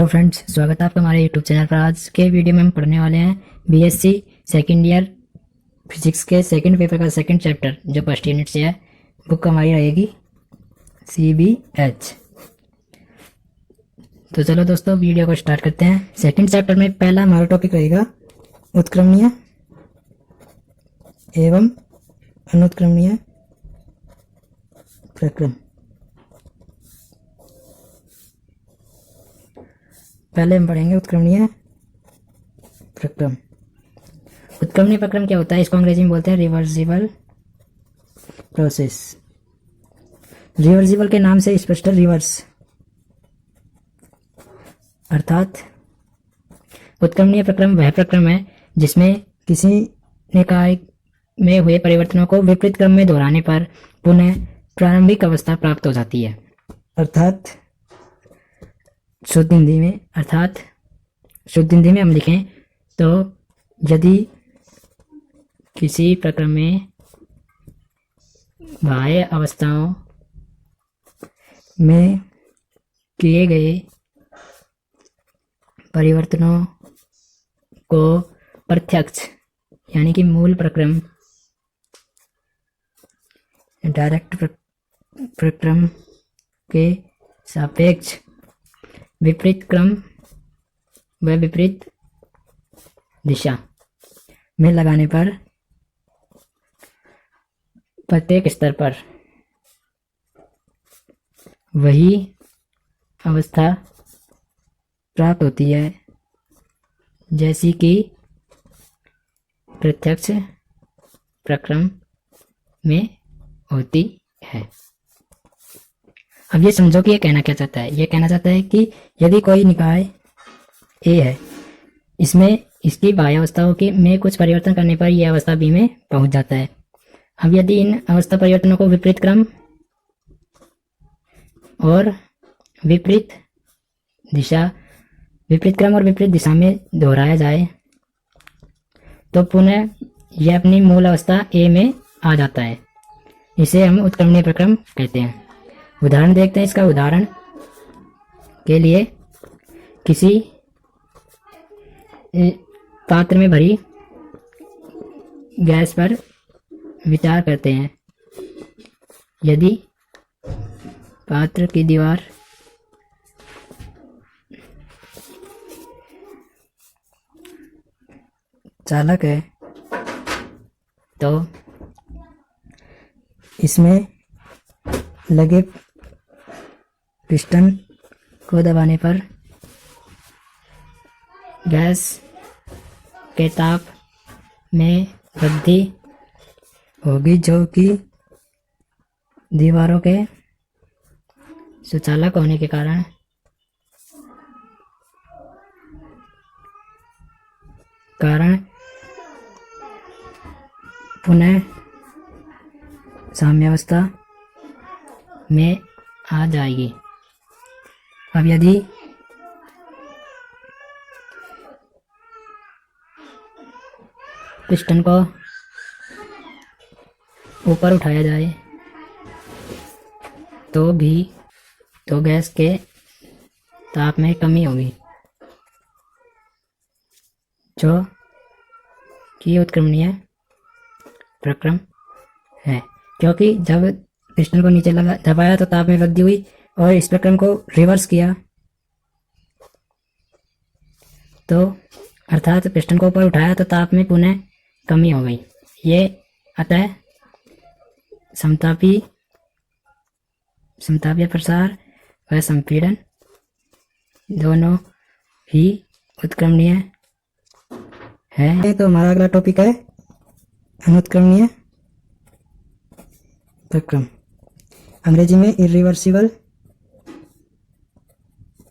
Hello friends, स्वागत है आपका हमारे यूट्यूब चैनल पर। आज के वीडियो में हम पढ़ने वाले हैं बीएससी सेकेंड ईयर फिजिक्स के सेकंड पेपर का सेकंड चैप्टर जो फर्स्ट यूनिट से है। बुक हमारी रहेगी CBH। तो चलो दोस्तों वीडियो को स्टार्ट करते हैं। सेकंड चैप्टर में पहला हमारा टॉपिक रहेगा उत्क्रमणीय एवं अनुत्क्रमणीय प्रक्रम। पहले हम पढ़ेंगे उत्क्रमणीय प्रक्रम। उत्क्रमणीय प्रक्रम क्या होता है? इसको अंग्रेजी में बोलते हैं रिवर्सिबल प्रोसेस। रिवर्सिबल के नाम से स्पष्ट रिवर्स, अर्थात उत्क्रमणीय प्रक्रम वह प्रक्रम है जिसमें किसी निकाय में हुए परिवर्तनों को विपरीत क्रम में दोहराने पर पुनः प्रारंभिक अवस्था प्राप्त हो जाती है। अर्थात शुद्ध हिंदी में हम लिखें तो यदि किसी प्रक्रम में बाह्य अवस्थाओं में किए गए परिवर्तनों को प्रत्यक्ष यानी कि मूल प्रक्रम डायरेक्ट प्रक्रम के सापेक्ष विपरीत क्रम व विपरीत दिशा में लगाने पर प्रत्येक स्तर पर वही अवस्था प्राप्त होती है जैसी कि प्रत्यक्ष प्रक्रम में होती है। अब ये समझो कि ये कहना क्या चाहता है। ये कहना चाहता है कि यदि कोई निकाय A है, इसमें इसकी बाह्य अवस्थाओं की में कुछ परिवर्तन करने पर यह अवस्था B में पहुंच जाता है। अब यदि इन अवस्था परिवर्तनों को विपरीत क्रम और विपरीत दिशा में दोहराया जाए तो पुनः यह अपनी मूल अवस्था A में आ जाता है। इसे हम उत्क्रमणीय प्रक्रम कहते हैं। उदाहरण देखते हैं। इसका उदाहरण के लिए किसी पात्र में भरी गैस पर विचार करते हैं। यदि पात्र की दीवार चालक है तो इसमें लगे पिस्टन को दबाने पर गैस के ताप में वृद्धि होगी जो कि दीवारों के सुचालक होने के कारण पुनः साम्यावस्था में आ जाएगी। अब यदि पिस्टन को ऊपर उठाया जाए तो गैस के ताप में कमी होगी जो कि उत्क्रमणीय प्रक्रम है, क्योंकि जब पिस्टन को नीचे दबाया तो ताप में वृद्धि हुई और इस प्रक्रम को रिवर्स किया तो अर्थात पिस्टन को ऊपर उठाया तो ताप में पुनः कमी हो गई। ये अतः समतापीय प्रसार व संपीड़न दोनों ही उत्क्रमणीय है। तो हमारा अगला टॉपिक है अनुत्क्रमणीय प्रक्रम, अंग्रेजी में इरिवर्सिबल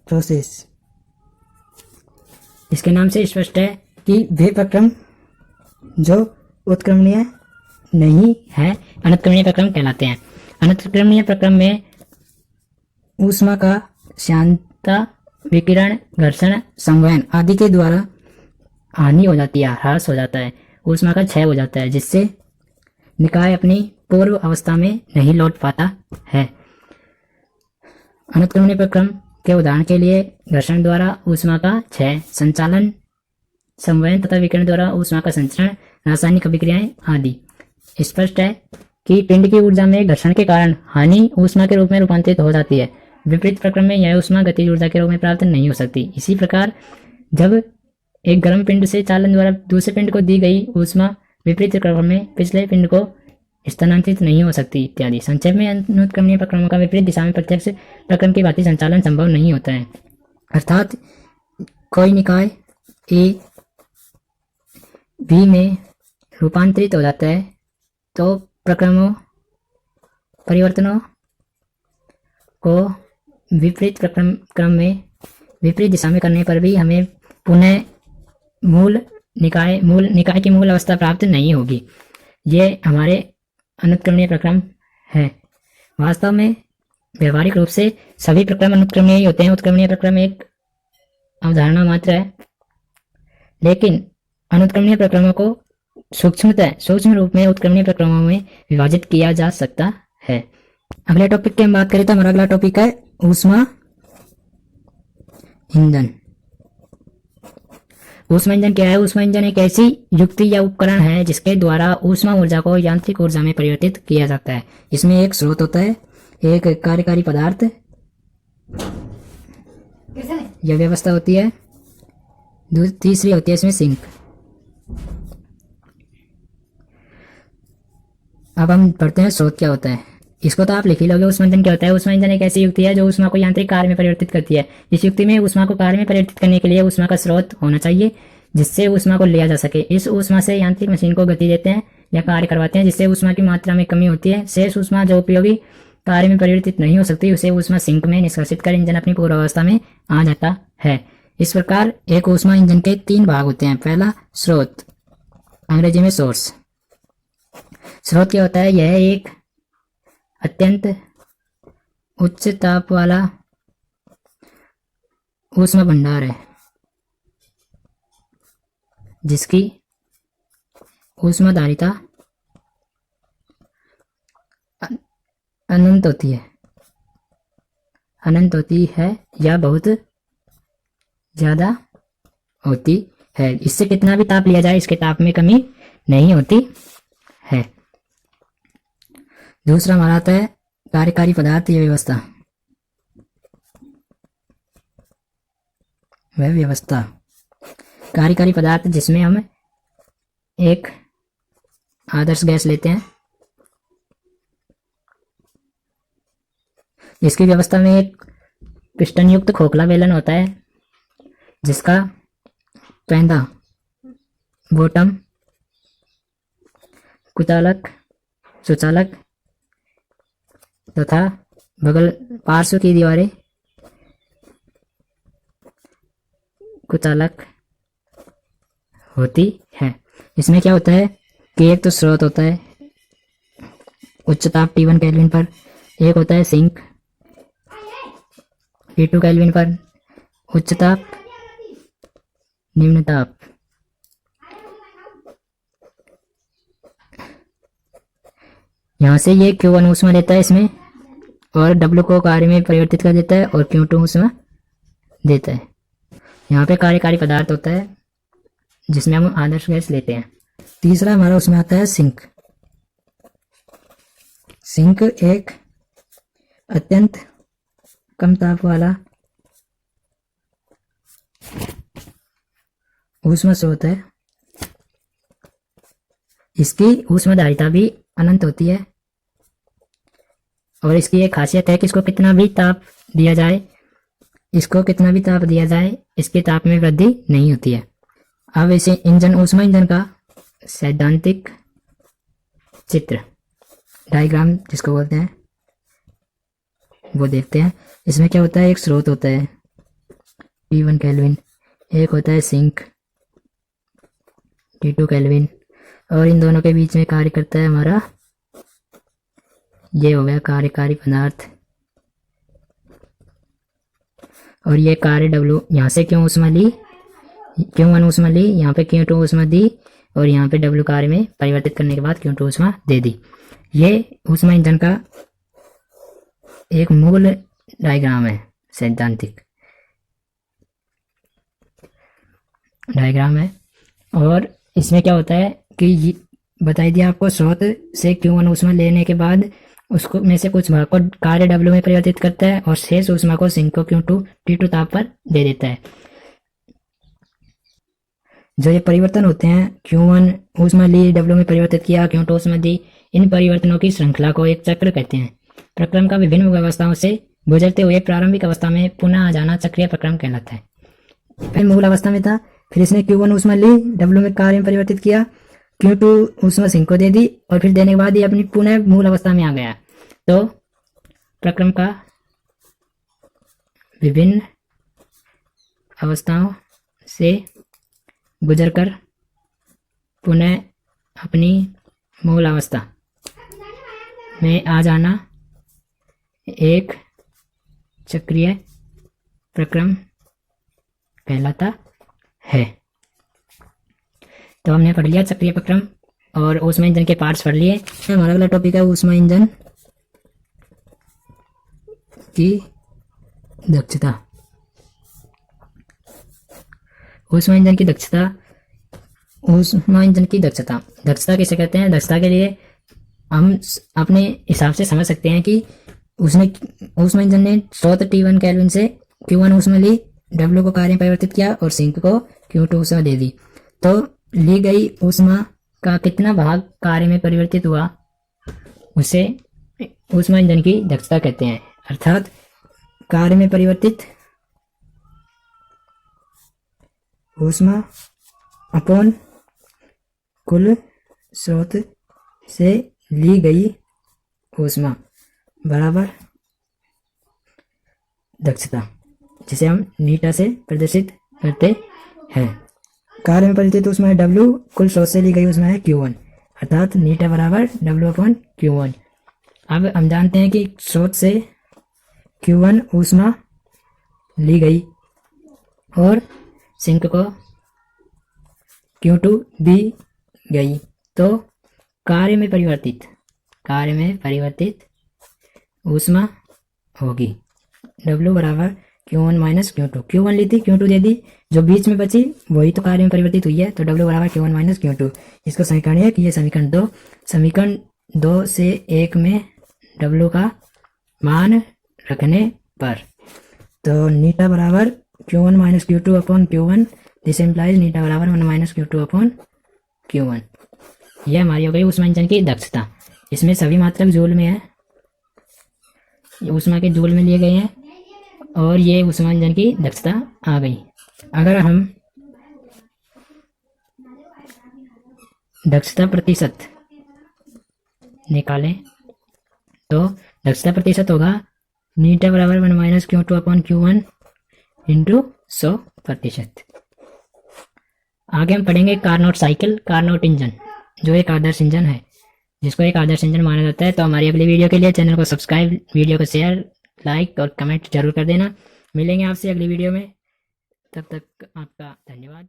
प्रोसेस। इसके नाम से स्पष्ट है कि वे प्रक्रम जो उत्क्रमणीय नहीं है अनुत्क्रमणीय प्रक्रम कहलाते हैं। अनुत्क्रमणीय प्रक्रम में ऊष्मा का श्यानता, विकिरण, घर्षण, संवहन आदि के द्वारा हानि हो जाती है, ह्रास हो जाता है, ऊष्मा का क्षय हो जाता है, जिससे निकाय अपनी पूर्व अवस्था में नहीं लौट पाता है। अनुत्क्रमणीय प्रक्रम के उदाहरण के लिए घर्षण द्वारा ऊष्मा का क्षय, संचालन, संवहन तथा विकिरण द्वारा ऊष्मा का संचरण, रासायनिक अभिक्रियाएं आदि। स्पष्ट है कि पिंड की ऊर्जा में घर्षण के कारण हानि ऊष्मा के रूप में रूपांतरित हो जाती है। विपरीत प्रक्रम में यह ऊष्मा गतिज ऊर्जा के रूप में प्राप्त नहीं हो सकती। इसी प्रकार जब एक गर्म पिंड से चालन द्वारा दूसरे पिंड को दी गई ऊष्मा विपरीत क्रम में पिछले पिंड को स्थानांतरित नहीं हो सकती इत्यादि। संक्षेप में अनुत्क्रमणीय प्रक्रमों का विपरीत दिशा में प्रत्यक्ष प्रक्रम की भांति संचालन संभव नहीं होता है। अर्थात कोई निकाय ए बी में रूपांतरित हो जाता है तो प्रक्रमों परिवर्तनों को विपरीत क्रम में विपरीत दिशा में करने पर भी हमें पुनः मूल निकाय की मूल अवस्था प्राप्त नहीं होगी। ये हमारे अनुत्क्रमणीय प्रक्रम है। वास्तव में व्यवहारिक रूप से सभी प्रक्रम अनुत्क्रमणीय ही होते हैं। उत्क्रमणीय प्रक्रम एक अवधारणा मात्र है, लेकिन अनुत्क्रमणीय प्रक्रमों को सूक्ष्म रूप में उत्क्रमणीय प्रक्रमों में विभाजित किया जा सकता है। अगले टॉपिक की हम बात करें तो हमारा अगला टॉपिक है ऊष्मा इंजन। ऊष्मा इंजन क्या है? ऊष्मा इंजन एक ऐसी युक्ति या उपकरण है जिसके द्वारा ऊष्मा ऊर्जा को यांत्रिक ऊर्जा में परिवर्तित किया जाता है। इसमें एक स्रोत होता है, एक कार्यकारी पदार्थ यह व्यवस्था होती है, तीसरी होती है इसमें सिंक। अब हम पढ़ते हैं स्रोत क्या होता है। इसको तो आप लिख ही लोगे। ऊष्मा इंजन क्या होता है? ऊष्मा इंजन एक ऐसी युक्ति है जो ऊष्मा को यांत्रिक कार्य में परिवर्तित करती है। इस युक्ति में ऊष्मा को कार्य में परिवर्तित करने के लिए ऊष्मा का स्रोत होना चाहिए जिससे ऊष्मा को लिया जा सके। इस ऊष्मा से यांत्रिक मशीन को गति देते हैं या कार्य करवाते हैं, जिससे ऊष्मा की मात्रा में कमी होती है। शेष ऊष्मा जो उपयोगी कार्य में परिवर्तित नहीं हो सकती उसे ऊष्मा सिंक में निष्कासित कर इंजन अपनी पूर्वावस्था में आ जाता है। इस प्रकार एक ऊष्मा इंजन के 3 भाग होते हैं। पहला स्रोत, अंग्रेजी में सोर्स। स्रोत क्या होता है? यह एक अत्यंत उच्च ताप वाला ऊष्मा भंडार है जिसकी ऊष्माधारिता अनंत होती है या बहुत ज्यादा होती है। इससे कितना भी ताप लिया जाए इसके ताप में कमी नहीं होती है। दूसरा हमारा आता है कार्यकारी पदार्थ या व्यवस्था। वह व्यवस्था कार्यकारी पदार्थ जिसमें हम एक आदर्श गैस लेते हैं। इसकी व्यवस्था में एक पिस्टन युक्त खोखला बेलन होता है जिसका पैंदा, बॉटम, कुचालक, सुचालक तथा बगल पार्श्व की दीवारें कुचालक होती है। इसमें क्या होता है कि एक तो स्रोत होता है उच्च ताप T1 केल्विन पर, एक होता है सिंक T2 केल्विन पर, उच्च ताप निम्न ताप। यहाँ से ये Q1 ऊष्मा देता है इसमें और W को कार्य में परिवर्तित कर देता है और Q2 ऊष्मा देता है। यहाँ पे कार्यकारी पदार्थ होता है जिसमें हम आदर्श गैस लेते हैं। तीसरा हमारा उसमें आता है सिंक। सिंक एक अत्यंत कम ताप वाला ऊष्मा स्रोत है। इसकी ऊष्माधारिता भी अनंत होती है और इसकी एक खासियत है कि इसको कितना भी ताप दिया जाए इसके ताप में वृद्धि नहीं होती है। अब इसे ऊष्मा इंजन का सैद्धांतिक चित्र, डायग्राम जिसको बोलते हैं, वो देखते हैं। इसमें क्या होता है, एक स्रोत होता है T1 केल्विन, एक होता है सिंक T2 केल्विन और इन दोनों के बीच में कार्य करता है हमारा, ये हो गया कार्यकारी पदार्थ। और ये कार्य W, यहाँ से Q1 ऊष्मा ली, यहाँ पे Q2 ऊष्मा दी और यहाँ पे W कार्य में परिवर्तित करने के बाद Q2 ऊष्मा दे दी। ये ऊष्मा इंजन का एक मूल डायग्राम है, सैद्धांतिक डायग्राम है। और इसमें क्या होता है कि बताई दिया आपको, स्रोत से Q1 ऊष्मा लेने के बाद उसको में से कुछ भाग को कार्य W में परिवर्तित करता है और शेष ऊष्मा को सिंक को Q2 T2 ताप पर दे देता है। जो ये परिवर्तन होते हैं, Q1 ऊष्मा ली, W में परिवर्तित किया, Q2 ऊष्मा दी, इन परिवर्तनों की श्रृंखला को एक चक्र कहते हैं। प्रक्रम का विभिन्न अवस्थाओं से गुजरते हुए प्रारंभिक अवस्था में पुनः आ जाना चक्रीय प्रक्रम कहलाता है। फिर मूल अवस्था में था, फिर इसने Q1 ऊष्मा ली, W में कार्य में परिवर्तित किया, Q2 ऊष्मा सिंक को दे दी और फिर देने के बाद ये अपनी पुनः मूल अवस्था में आ गया। तो प्रक्रम का विभिन्न अवस्थाओं से गुजरकर पुनः अपनी मूल अवस्था में आ जाना एक चक्रीय प्रक्रम कहलाता है। तो हमने पढ़ लिया चक्रीय प्रक्रम और ऊष्मा इंजन के पार्ट्स पढ़ लिए। हमारा अगला टॉपिक है ऊष्मा इंजन की दक्षता। ऊष्मा इंजन की दक्षता, ऊष्मा इंजन की दक्षता, दक्षता किसे कहते हैं? दक्षता के लिए हम अपने हिसाब से समझ सकते हैं कि उसने ऊष्मा इंजन ने स्रोत T1 केल्विन से Q1 ऊष्मा ली, W को कार्य में परिवर्तित किया और सिंक को Q2 ऊष्मा दे दी। तो ली गई ऊष्मा का कितना भाग कार्य में परिवर्तित हुआ उसे ऊष्मा इंजन की दक्षता कहते हैं। अर्थात कार्य में परिवर्तित ऊष्मा अपॉन कुल स्रोत से ली गई ऊष्मा बराबर दक्षता, जिसे हम नीटा से प्रदर्शित करते हैं। कार्य में परिवर्तित ऊष्मा है W, कुल स्रोत से ली गई ऊष्मा है Q1, अर्थात नीटा बराबर W अपॉन Q1। अब हम जानते हैं कि स्रोत से Q1 ऊष्मा ली गई और सिंक को Q2 दी गई, तो कार्य में परिवर्तित ऊष्मा होगी W बराबर Q1 माइनस Q2। Q1 ली थी, Q2 दे दी, जो बीच में बची वही तो कार्य में परिवर्तित हुई है, तो W बराबर Q1 माइनस Q2। इसको समीकरण है कि ये समीकरण 2 से 1 में W का मान रखने पर, तो नीटा बराबर Q1 minus Q2 upon Q1, this implies नीटा बराबर 1 माइनस Q2 अपॉन Q1। यह हमारी हो गई ऊष्मा इंजन की दक्षता। इसमें सभी मात्रक जूल में है, ऊष्मा के जूल में लिए गए हैं और ये ऊष्मा इंजन की दक्षता आ गई। अगर हम दक्षता प्रतिशत निकालें तो दक्षता प्रतिशत होगा नीटा बराबर 1 minus Q2 upon Q1 into 100%। आगे हम पढ़ेंगे कार्नोट साइकिल, कार्नोट इंजन, जो एक आदर्श इंजन है, जिसको एक आदर्श इंजन माना जाता है। तो हमारी अगली वीडियो के लिए चैनल को सब्सक्राइब, वीडियो को शेयर, लाइक और कमेंट जरूर कर देना। मिलेंगे आपसे अगली वीडियो में, तब तक आपका धन्यवाद।